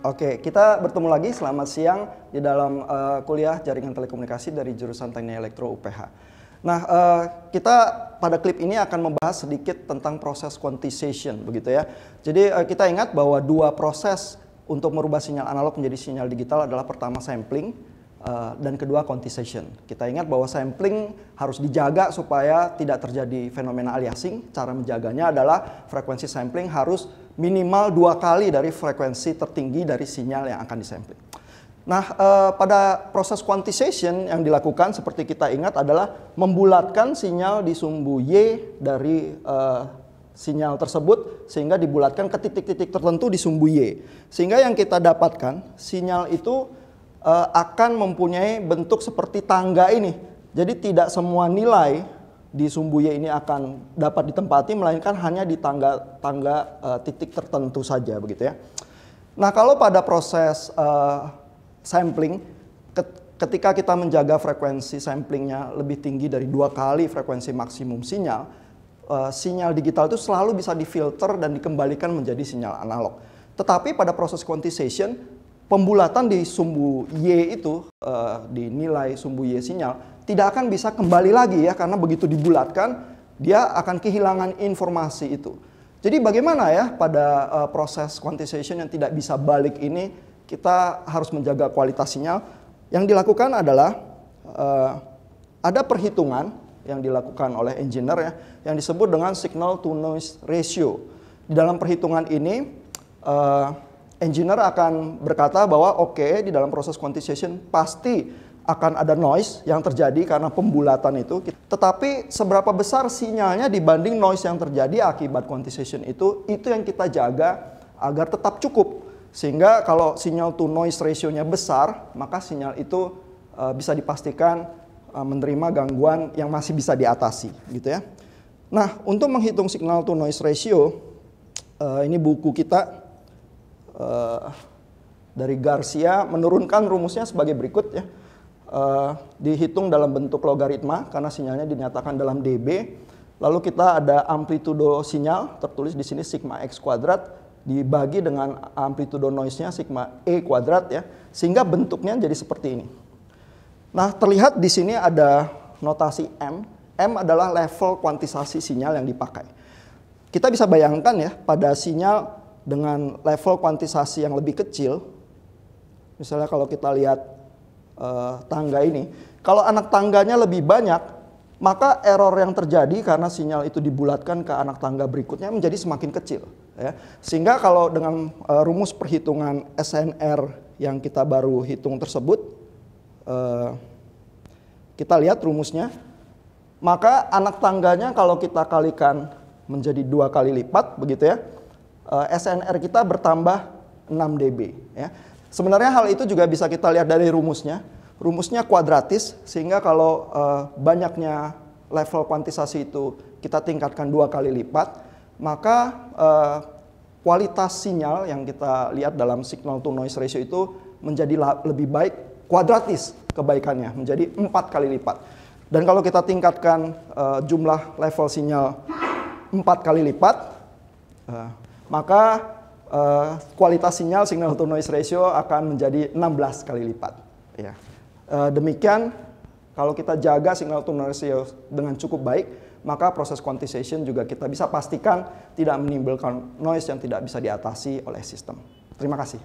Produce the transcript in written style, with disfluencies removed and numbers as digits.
Oke, kita bertemu lagi selamat siang di dalam kuliah Jaringan Telekomunikasi dari jurusan Teknik Elektro UPH. Nah, kita pada klip ini akan membahas sedikit tentang proses quantization, begitu ya. Jadi kita ingat bahwa dua proses untuk merubah sinyal analog menjadi sinyal digital adalah pertama sampling dan kedua quantization. Kita ingat bahwa sampling harus dijaga supaya tidak terjadi fenomena aliasing. Cara menjaganya adalah frekuensi sampling harus minimal 2 kali dari frekuensi tertinggi dari sinyal yang akan disampling. Nah, pada proses quantization yang dilakukan seperti kita ingat adalah membulatkan sinyal di sumbu Y dari sinyal tersebut sehingga dibulatkan ke titik-titik tertentu di sumbu Y. Sehingga yang kita dapatkan sinyal itu akan mempunyai bentuk seperti tangga ini. Jadi tidak semua nilai di sumbu Y ini akan dapat ditempati, melainkan hanya di tangga-tangga titik tertentu saja, begitu ya. Nah, kalau pada proses sampling, ketika kita menjaga frekuensi samplingnya lebih tinggi dari 2 kali frekuensi maksimum sinyal, sinyal digital itu selalu bisa difilter dan dikembalikan menjadi sinyal analog. Tetapi pada proses quantization, pembulatan di sumbu Y itu, di nilai sumbu Y sinyal, tidak akan bisa kembali lagi ya, karena begitu dibulatkan, dia akan kehilangan informasi itu. Jadi bagaimana ya pada proses quantization yang tidak bisa balik ini, kita harus menjaga kualitas sinyal. Yang dilakukan adalah, ada perhitungan yang dilakukan oleh engineer ya, yang disebut dengan signal to noise ratio. Di dalam perhitungan ini, engineer akan berkata bahwa oke, di dalam proses quantization pasti akan ada noise yang terjadi karena pembulatan itu. Tetapi seberapa besar sinyalnya dibanding noise yang terjadi akibat quantization itu yang kita jaga agar tetap cukup. Sehingga kalau sinyal to noise ratio-nya besar, maka sinyal itu bisa dipastikan menerima gangguan yang masih bisa diatasi, gitu ya. Nah, untuk menghitung signal to noise ratio, ini buku kita dari Garcia menurunkan rumusnya sebagai berikut ya. Dihitung dalam bentuk logaritma karena sinyalnya dinyatakan dalam dB. Lalu kita ada amplitudo sinyal tertulis di sini sigma x kuadrat dibagi dengan amplitudo noise-nya sigma e kuadrat ya, sehingga bentuknya jadi seperti ini. Nah, terlihat di sini ada notasi M. M adalah level kuantisasi sinyal yang dipakai. Kita bisa bayangkan ya, pada sinyal dengan level kuantisasi yang lebih kecil, misalnya kalau kita lihat tangga ini, kalau anak tangganya lebih banyak, maka error yang terjadi karena sinyal itu dibulatkan ke anak tangga berikutnya menjadi semakin kecil ya. Sehingga kalau dengan rumus perhitungan SNR yang kita baru hitung tersebut, kita lihat rumusnya, maka anak tangganya kalau kita kalikan menjadi 2 kali lipat begitu ya, SNR kita bertambah 6 dB ya. Sebenarnya hal itu juga bisa kita lihat dari rumusnya. Rumusnya kuadratis, sehingga kalau banyaknya level kuantisasi itu kita tingkatkan 2 kali lipat, maka kualitas sinyal yang kita lihat dalam signal to noise ratio itu menjadi lebih baik, kuadratis kebaikannya, menjadi 4 kali lipat. Dan kalau kita tingkatkan jumlah level sinyal 4 kali lipat, maka kualitas signal to noise ratio akan menjadi 16 kali lipat. Ya. Demikian, kalau kita jaga signal to noise ratio dengan cukup baik, maka proses quantization juga kita bisa pastikan tidak menimbulkan noise yang tidak bisa diatasi oleh sistem. Terima kasih.